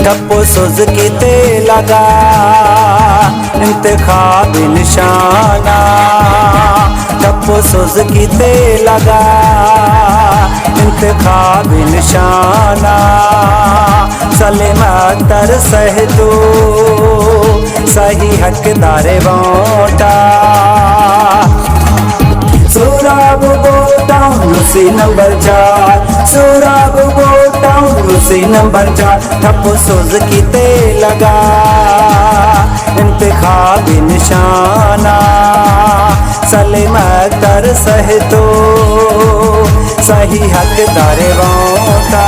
ठप्पो सुज कीते लगा इंतखाब निशाना। ठप्पो सुज कीते लगा इंतखाब निशाना। सलीम अख्तर सहतो सही हकदार वोटा। सोराब टाउन लुसी नंबर 4, सोराब टाउन लुसी नंबर 4। ठप्पो सुज कीते लगा इंतखाब निशाना। सलीम अख्तर सहतो सही हकदार वोटा।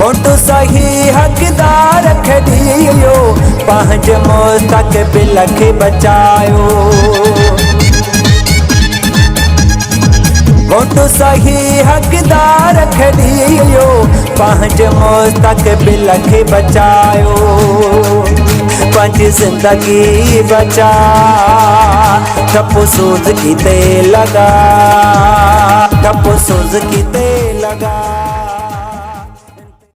वोट सही हकदार खड़ियो पंहिंज मुस्तक़बिल खे बचायो। वोट सही हकदार खड़ियो पंहिंज मुस्तक़बिल खे बचायो। पंहिंजी ज़िंदगी बचा ठप्पो सुज कीते लगा। ठप्पो सुज कीते लगा।